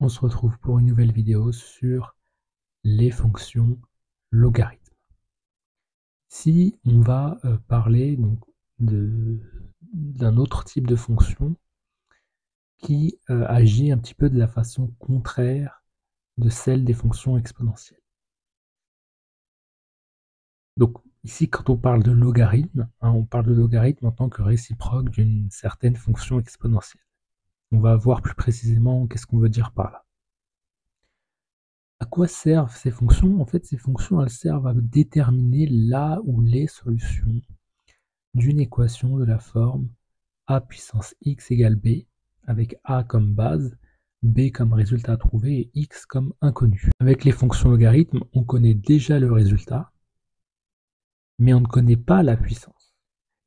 On se retrouve pour une nouvelle vidéo sur les fonctions logarithmes. Ici, on va parler donc d'un autre type de fonction qui agit un petit peu de la façon contraire de celle des fonctions exponentielles. Donc ici, quand on parle de logarithme, on parle de logarithme en tant que réciproque d'une certaine fonction exponentielle. On va voir plus précisément qu'est-ce qu'on veut dire par là. À quoi servent ces fonctions? En fait, ces fonctions, elles servent à déterminer la ou les solutions d'une équation de la forme a puissance x égale b, avec a comme base, b comme résultat à trouver et x comme inconnu. Avec les fonctions logarithmes, on connaît déjà le résultat, mais on ne connaît pas la puissance.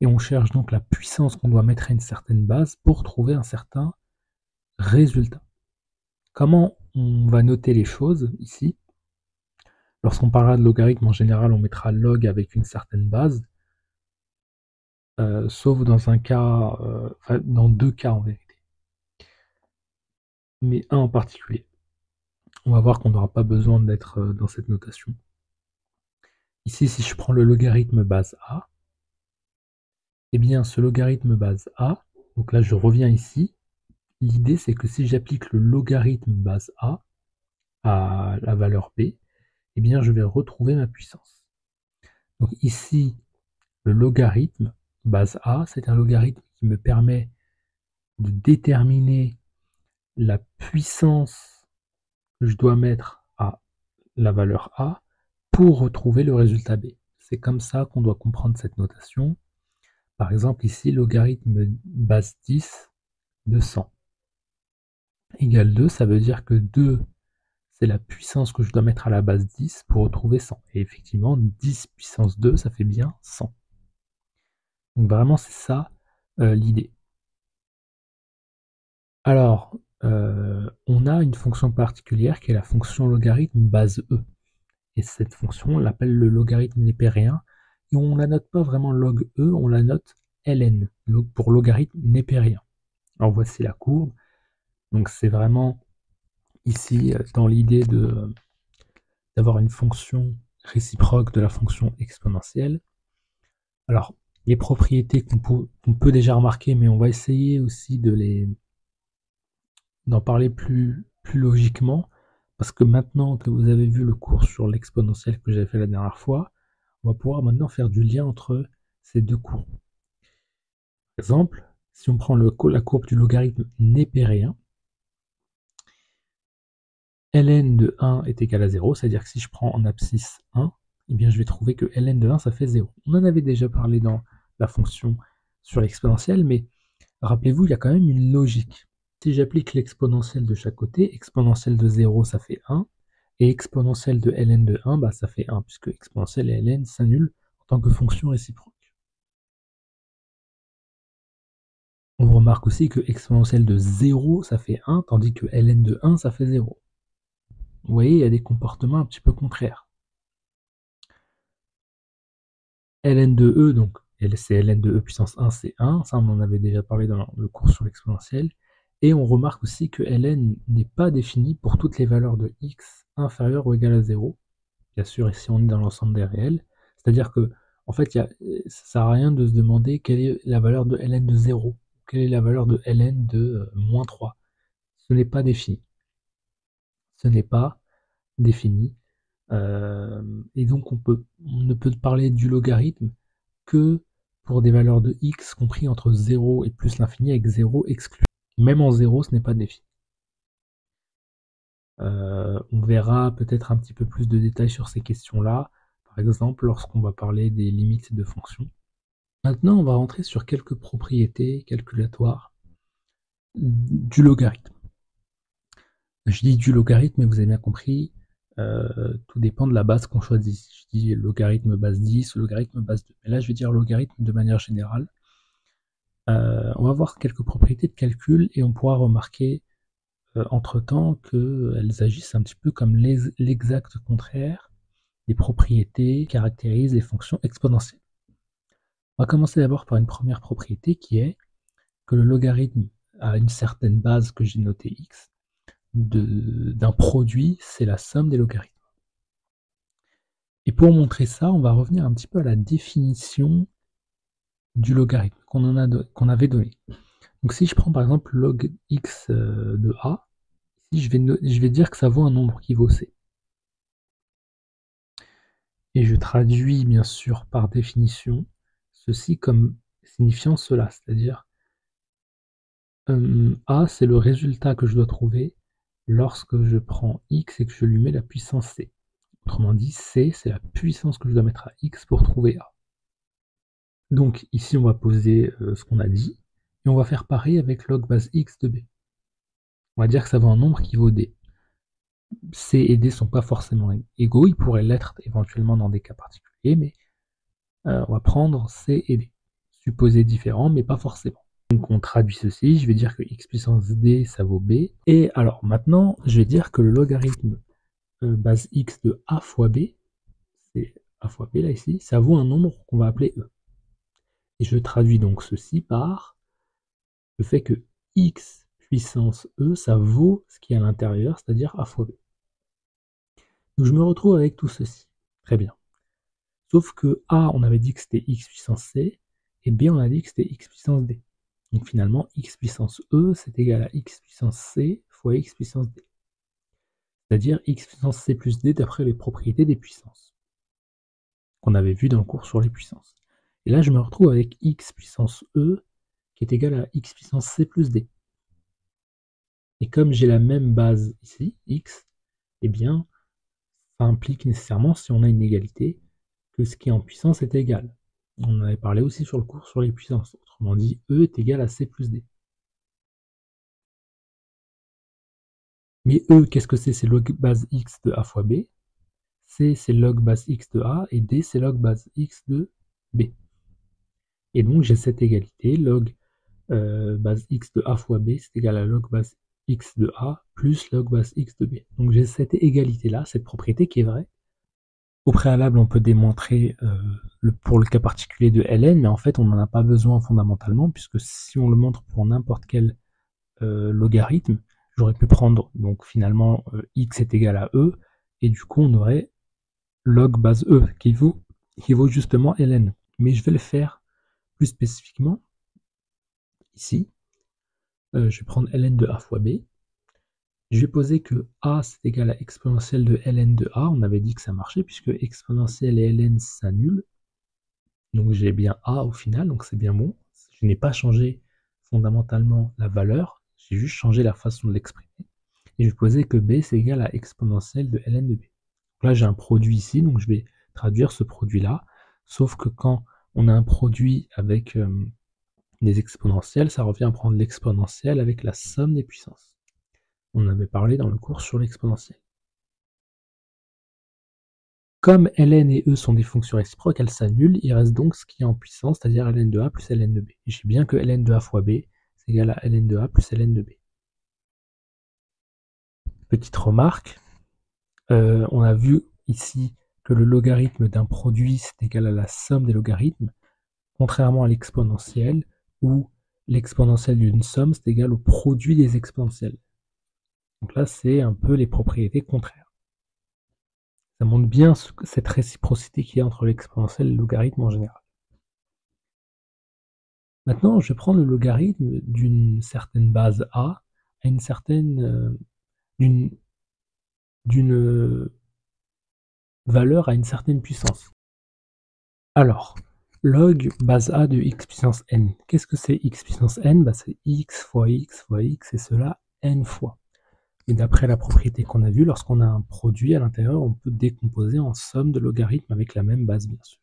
Et on cherche donc la puissance qu'on doit mettre à une certaine base pour trouver un certain résultat. Comment on va noter les choses ici? Lorsqu'on parlera de logarithme, en général, on mettra log avec une certaine base, sauf dans un cas, enfin, dans deux cas en vérité, mais un en particulier. On va voir qu'on n'aura pas besoin d'être dans cette notation. Ici, si je prends le logarithme base A, eh bien ce logarithme base A, donc là je reviens ici, l'idée c'est que si j'applique le logarithme base A à la valeur B, eh bien je vais retrouver ma puissance. Donc ici, le logarithme base A, c'est un logarithme qui me permet de déterminer la puissance que je dois mettre à la valeur A pour retrouver le résultat B. C'est comme ça qu'on doit comprendre cette notation. Par exemple, ici, logarithme base 10 de 100 égale 2, ça veut dire que 2, c'est la puissance que je dois mettre à la base 10 pour retrouver 100. Et effectivement, 10 puissance 2, ça fait bien 100. Donc vraiment, c'est ça l'idée. Alors, on a une fonction particulière qui est la fonction logarithme base E. Et cette fonction, on l'appelle le logarithme népérien. Et on ne la note pas vraiment log E, on la note ln, pour logarithme népérien. Alors voici la courbe. Donc c'est vraiment ici dans l'idée d'avoir une fonction réciproque de la fonction exponentielle. Alors, les propriétés qu'on peut déjà remarquer, mais on va essayer aussi d'en parler plus logiquement, parce que maintenant que vous avez vu le cours sur l'exponentielle que j'avais fait la dernière fois, on va pouvoir maintenant faire du lien entre ces deux courbes. Par exemple, si on prend la courbe du logarithme népérien, ln de 1 est égal à 0, c'est-à-dire que si je prends en abscisse 1, eh bien je vais trouver que ln de 1, ça fait 0. On en avait déjà parlé dans la fonction sur l'exponentielle, mais rappelez-vous, il y a quand même une logique. Si j'applique l'exponentielle de chaque côté, exponentielle de 0, ça fait 1, et exponentielle de ln de 1, bah, ça fait 1, puisque exponentielle et ln s'annulent en tant que fonction réciproque. On remarque aussi que exponentielle de 0, ça fait 1, tandis que ln de 1, ça fait 0. Vous voyez, il y a des comportements un petit peu contraires. ln de e, donc c'est ln de e puissance 1, c'est 1, ça on en avait déjà parlé dans le cours sur l'exponentielle, et on remarque aussi que ln n'est pas défini pour toutes les valeurs de x inférieures ou égales à 0, bien sûr ici on est dans l'ensemble des réels, c'est-à-dire que en fait ça sert à rien de se demander quelle est la valeur de ln de 0, quelle est la valeur de ln de moins 3, ce n'est pas défini. Ce n'est pas défini, et donc on ne peut parler du logarithme que pour des valeurs de x compris entre 0 et plus l'infini avec 0 exclu. Même en 0, ce n'est pas défini. On verra peut-être un petit peu plus de détails sur ces questions-là, par exemple lorsqu'on va parler des limites de fonctions. Maintenant, on va rentrer sur quelques propriétés calculatoires du logarithme. Je dis du logarithme, mais vous avez bien compris, tout dépend de la base qu'on choisit. Je dis logarithme base 10, logarithme base 2. Mais là, je vais dire logarithme de manière générale. On va voir quelques propriétés de calcul et on pourra remarquer entre-temps qu'elles agissent un petit peu comme l'exact contraire des propriétés qui caractérisent les fonctions exponentielles. On va commencer d'abord par une première propriété qui est que le logarithme a une certaine base que j'ai notée x. d'un produit, c'est la somme des logarithmes. Et pour montrer ça, on va revenir un petit peu à la définition du logarithme qu'on avait donné. Donc si je prends par exemple log x de a, ici je vais dire que ça vaut un nombre qui vaut c. Et je traduis bien sûr par définition ceci comme signifiant cela, c'est-à-dire a c'est le résultat que je dois trouver lorsque je prends x et que je lui mets la puissance c. Autrement dit, c c'est la puissance que je dois mettre à x pour trouver a. Donc ici on va poser ce qu'on a dit, et on va faire pareil avec log base x de b. On va dire que ça vaut un nombre qui vaut d. C et D sont pas forcément égaux, ils pourraient l'être éventuellement dans des cas particuliers, mais on va prendre C et D. Supposés différents, mais pas forcément. Donc on traduit ceci, je vais dire que x puissance D ça vaut B, et alors maintenant je vais dire que le logarithme base x de A fois B, c'est A fois B là ici, ça vaut un nombre qu'on va appeler E. Et je traduis donc ceci par le fait que x puissance E, ça vaut ce qui est à l'intérieur, c'est-à-dire A fois B. Donc je me retrouve avec tout ceci. Très bien. Sauf que A, on avait dit que c'était x puissance c, et B, on a dit que c'était x puissance d. Donc finalement, x puissance E, c'est égal à x puissance c fois x puissance d. C'est-à-dire x puissance c plus d d'après les propriétés des puissances, qu'on avait vu dans le cours sur les puissances. Et là, je me retrouve avec x puissance E, qui est égal à x puissance c plus d. Et comme j'ai la même base ici, x, eh bien, ça implique nécessairement, si on a une égalité, que ce qui est en puissance est égal. On en avait parlé aussi sur le cours sur les puissances. Autrement dit, E est égal à C plus D. Mais E, qu'est-ce que c'est? C'est log base x de A fois B. C, c'est log base x de A. Et D, c'est log base x de B. Et donc, j'ai cette égalité, log base x de A fois B, c'est égal à log base x de A plus log base x de B. Donc, j'ai cette égalité-là, cette propriété qui est vraie. Au préalable, on peut démontrer pour le cas particulier de Ln, mais en fait, on n'en a pas besoin fondamentalement, puisque si on le montre pour n'importe quel logarithme, j'aurais pu prendre, donc finalement, x est égal à e, et du coup, on aurait log base e, qui vaut justement Ln. Mais je vais le faire plus spécifiquement, ici. Je vais prendre Ln de a fois b. Je vais poser que a c'est égal à exponentielle de ln de a. On avait dit que ça marchait puisque exponentielle et ln s'annulent. Donc j'ai bien a au final, donc c'est bien bon. Je n'ai pas changé fondamentalement la valeur, j'ai juste changé la façon de l'exprimer. Et je vais poser que b c'est égal à exponentielle de ln de b. Donc là j'ai un produit ici, donc je vais traduire ce produit-là. Sauf que quand on a un produit avec des exponentielles, ça revient à prendre l'exponentielle avec la somme des puissances. On avait parlé dans le cours sur l'exponentielle. Comme ln et e sont des fonctions réciproques, elles s'annulent, il reste donc ce qui est en puissance, c'est-à-dire ln de a plus ln de b. Et j'ai bien que ln de a fois b, c'est égal à ln de a plus ln de b. Petite remarque, on a vu ici que le logarithme d'un produit, c'est égal à la somme des logarithmes, contrairement à l'exponentielle, où l'exponentielle d'une somme, c'est égal au produit des exponentielles. Donc là, c'est un peu les propriétés contraires. Ça montre bien cette réciprocité qu'il y a entre l'exponentielle et le logarithme en général. Maintenant, je vais prendre le logarithme d'une certaine base A à une certaine d'une valeur à une certaine puissance. Alors, log base A de x puissance n. Qu'est-ce que c'est x puissance n? C'est x fois x fois x, et cela n fois. Et d'après la propriété qu'on a vue, lorsqu'on a un produit à l'intérieur, on peut décomposer en somme de logarithmes avec la même base, bien sûr.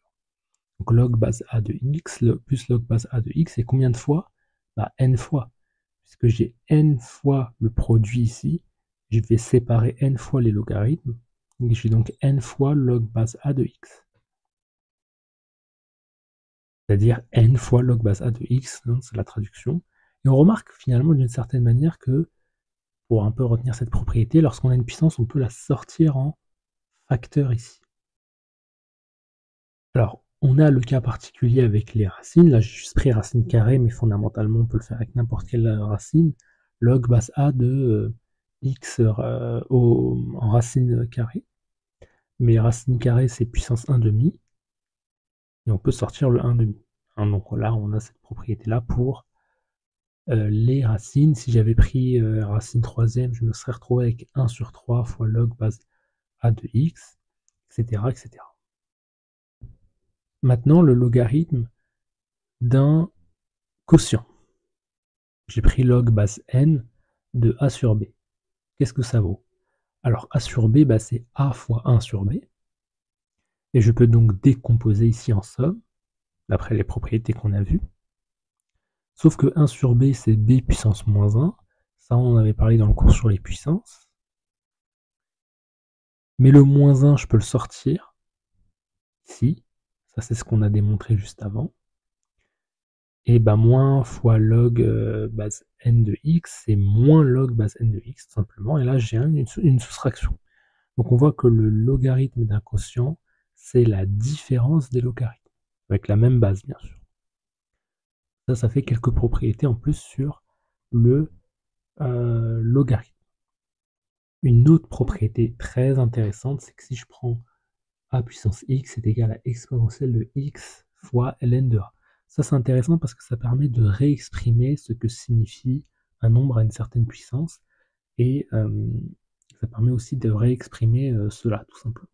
Donc log base A de x plus log base A de x, c'est combien de fois? N fois. Puisque j'ai n fois le produit ici, je vais séparer n fois les logarithmes. Donc j'ai donc n fois log base A de x. C'est-à-dire n fois log base A de x, c'est la traduction. Et on remarque finalement d'une certaine manière que, pour un peu retenir cette propriété, lorsqu'on a une puissance, on peut la sortir en facteur ici. Alors, on a le cas particulier avec les racines. Là, j'ai juste pris racine carrée, mais fondamentalement, on peut le faire avec n'importe quelle racine. Log base A de x en racine carrée, mais racine carrée c'est puissance 1 demi, et on peut sortir le 1 demi. Hein, donc là on a cette propriété là pour les racines. Si j'avais pris racine troisième, je me serais retrouvé avec 1 sur 3 fois log base a de x, etc., etc. Maintenant le logarithme d'un quotient. J'ai pris log base n de a sur b. Qu'est-ce que ça vaut? Alors a sur b, bah, c'est a fois 1 sur b. Et je peux donc décomposer ici en somme, d'après les propriétés qu'on a vues. Sauf que 1 sur b, c'est b puissance moins 1. Ça, on avait parlé dans le cours sur les puissances. Mais le moins 1, je peux le sortir. Ici. Ça, c'est ce qu'on a démontré juste avant. Et bah, moins fois log base n de x, c'est moins log base n de x, tout simplement. Et là, j'ai une soustraction. Donc on voit que le logarithme d'un quotient, c'est la différence des logarithmes, avec la même base, bien sûr. Ça fait quelques propriétés en plus sur le logarithme. Une autre propriété très intéressante, c'est que si je prends a puissance x est égal à exponentielle de x fois ln de a. Ça c'est intéressant parce que ça permet de réexprimer ce que signifie un nombre à une certaine puissance, et ça permet aussi de réexprimer cela, tout simplement.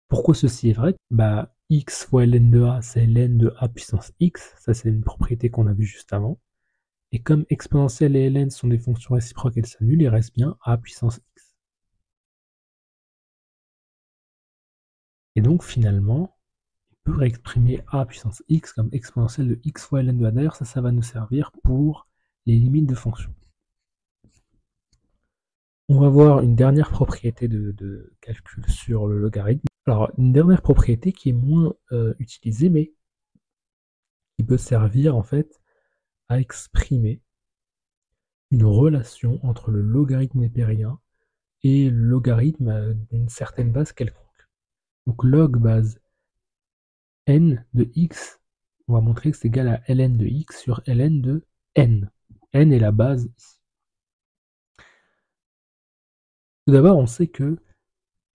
Pourquoi ceci est vrai? Bah, x fois ln de a, c'est ln de a puissance x, ça c'est une propriété qu'on a vue juste avant. Et comme exponentielle et ln sont des fonctions réciproques, elles s'annulent, il reste bien a puissance x. Et donc finalement, on peut réexprimer a puissance x comme exponentielle de x fois ln de a. D'ailleurs, ça va nous servir pour les limites de fonctions. On va voir une dernière propriété de calcul sur le logarithme. Alors, une dernière propriété qui est moins utilisée, mais qui peut servir en fait à exprimer une relation entre le logarithme népérien et le logarithme d'une certaine base quelconque. Donc log base n de x, on va montrer que c'est égal à ln de x sur ln de n. N est la base ici. Tout d'abord, on sait que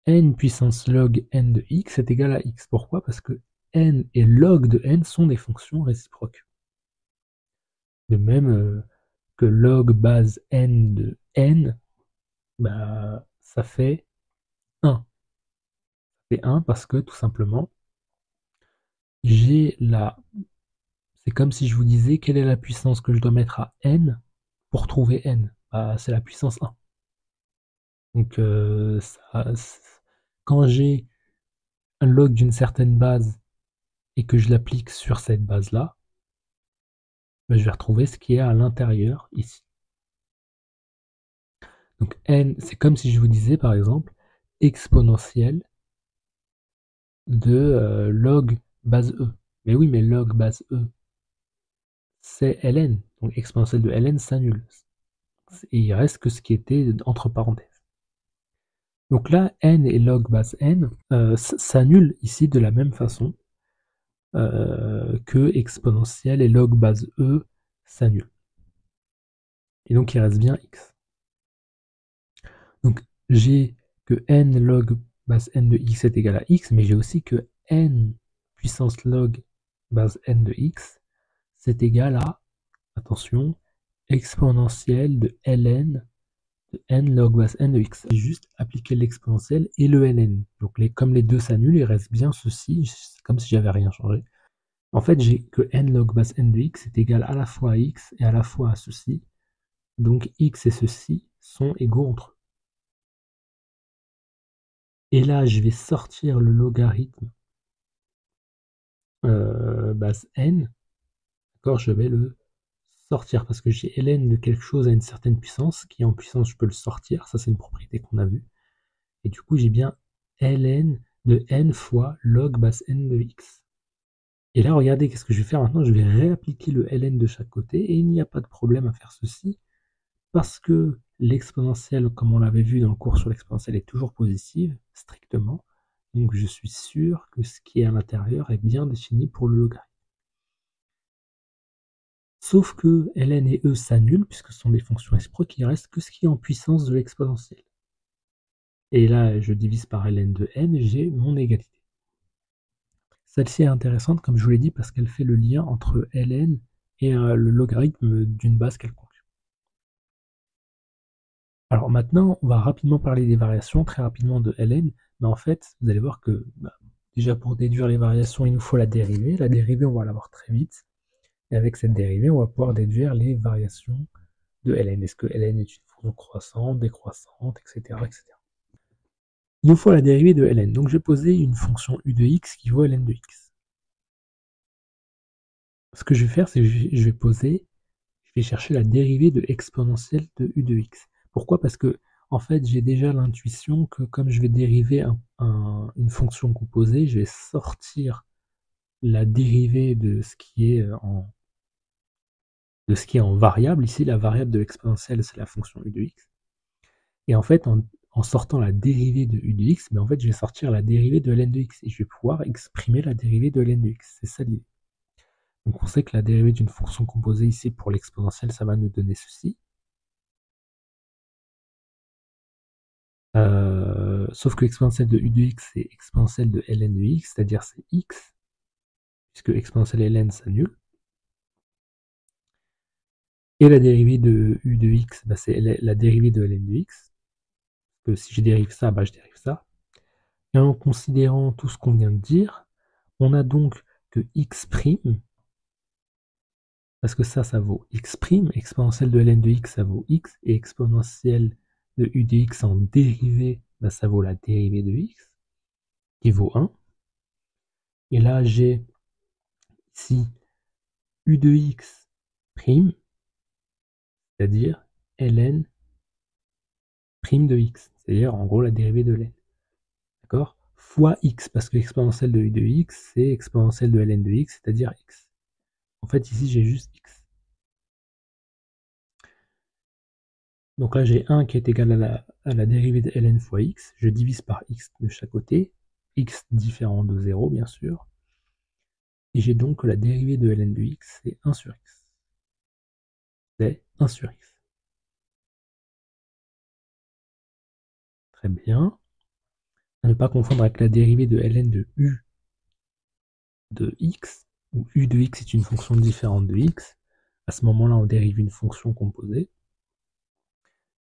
n puissance log n de x est égal à x. Pourquoi? Parce que n et log de n sont des fonctions réciproques. De même que log base n de n, bah, ça fait 1. Ça fait 1 parce que tout simplement, j'ai la... C'est comme si je vous disais quelle est la puissance que je dois mettre à n pour trouver n. Bah, c'est la puissance 1. Donc quand j'ai un log d'une certaine base et que je l'applique sur cette base-là, bah, je vais retrouver ce qui est à l'intérieur ici. Donc n, c'est comme si je vous disais par exemple exponentielle de log base e. Mais oui, mais log base e, c'est ln. Donc exponentielle de ln s'annule. Et il reste que ce qui était entre parenthèses. Donc là, n et log base n s'annulent ici de la même façon que exponentielle et log base e s'annulent. Et donc il reste bien x. Donc j'ai que n log base n de x est égal à x, mais j'ai aussi que n puissance log base n de x, c'est égal à, attention, exponentielle de ln de n log base n de x. J'ai juste appliqué l'exponentielle et le ln. Donc comme les deux s'annulent, il reste bien ceci, c'est comme si j'avais rien changé. En fait, j'ai que n log base n de x est égal à la fois à x et à la fois à ceci. Donc x et ceci sont égaux entre eux. Et là, je vais sortir le logarithme base n. D'accord, je vais le sortir parce que j'ai ln de quelque chose à une certaine puissance, qui en puissance, je peux le sortir. Ça, c'est une propriété qu'on a vue. Et du coup, j'ai bien ln de n fois log base n de x. Et là, regardez, qu'est-ce que je vais faire maintenant? Je vais réappliquer le ln de chaque côté, et il n'y a pas de problème à faire ceci, parce que l'exponentielle, comme on l'avait vu dans le cours sur l'exponentielle, est toujours positive, strictement. Donc je suis sûr que ce qui est à l'intérieur est bien défini pour le logarithme. Sauf que ln et e s'annulent, puisque ce sont des fonctions réciproques, il ne reste que ce qui est en puissance de l'exponentielle. Et là, je divise par ln de n, j'ai mon égalité. Celle-ci est intéressante, comme je vous l'ai dit, parce qu'elle fait le lien entre ln et le logarithme d'une base quelconque. Alors maintenant, on va rapidement parler des variations, très rapidement de ln, mais en fait, vous allez voir que déjà pour déduire les variations, il nous faut la dérivée. La dérivée, on va l'avoir très vite. Et avec cette dérivée, on va pouvoir déduire les variations de ln. Est-ce que ln est une fonction croissante, décroissante, etc., etc. Il nous faut la dérivée de ln. Donc je vais poser une fonction u de x qui vaut ln de x. Ce que je vais faire, c'est que je vais chercher la dérivée de exponentielle de u de x. Pourquoi? Parce que en fait, j'ai déjà l'intuition que comme je vais dériver une fonction composée, je vais sortir la dérivée de ce qui est en variable. Ici, la variable de l'exponentielle, c'est la fonction u de x. Et en fait, en sortant la dérivée de u de x, en fait, je vais sortir la dérivée de ln de x. Et je vais pouvoir exprimer la dérivée de ln de x. C'est ça l'idée. Donc on sait que la dérivée d'une fonction composée ici pour l'exponentielle, ça va nous donner ceci. Sauf que l'exponentielle de u de x, c'est exponentielle de ln de x, c'est-à-dire c'est x, puisque exponentielle ln s'annule. Et la dérivée de u de x, c'est la dérivée de ln de x. Que si je dérive ça, je dérive ça. Et en considérant tout ce qu'on vient de dire, on a donc que x', parce que ça vaut x', exponentielle de ln de x, ça vaut x, et exponentielle de u de x en dérivée, ça vaut la dérivée de x, qui vaut 1. Et là, j'ai ici u de x', c'est-à-dire ln' de x, c'est-à-dire en gros la dérivée de ln. D'accord? Fois x, parce que l'exponentielle de u de x, c'est exponentielle de ln de x, c'est-à-dire x. En fait, ici, j'ai juste x. Donc là, j'ai 1 qui est égal à la dérivée de ln fois x. Je divise par x de chaque côté. X différent de 0, bien sûr. Et j'ai donc que la dérivée de ln de x, c'est 1 sur x. C'est 1 sur x. Très bien. À ne pas confondre avec la dérivée de ln de u de x, où u de x est une fonction différente de x. À ce moment-là, on dérive une fonction composée.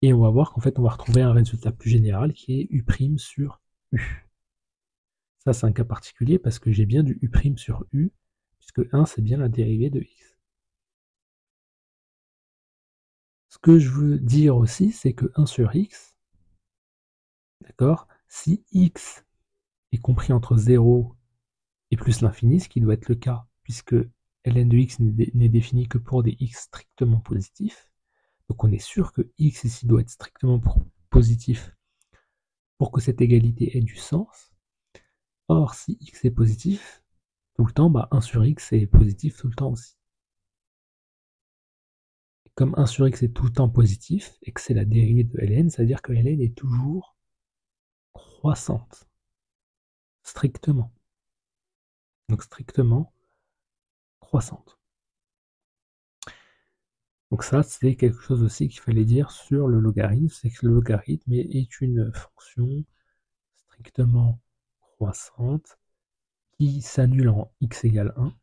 Et on va voir qu'en fait, on va retrouver un résultat plus général qui est u' sur u. Ça, c'est un cas particulier parce que j'ai bien du u' sur u, puisque 1, c'est bien la dérivée de x. Ce que je veux dire aussi, c'est que 1 sur x, d'accord, si x est compris entre 0 et plus l'infini, ce qui doit être le cas, puisque ln de x n'est défini que pour des x strictement positifs, donc on est sûr que x ici doit être strictement positif pour que cette égalité ait du sens. Or, si x est positif tout le temps, 1 sur x est positif tout le temps aussi. Et comme 1 sur x est tout le temps positif, et que c'est la dérivée de ln, ça veut dire que ln est toujours croissante. Strictement. Donc strictement croissante. Donc ça, c'est quelque chose aussi qu'il fallait dire sur le logarithme, c'est que le logarithme est une fonction strictement croissante qui s'annule en x égale 1.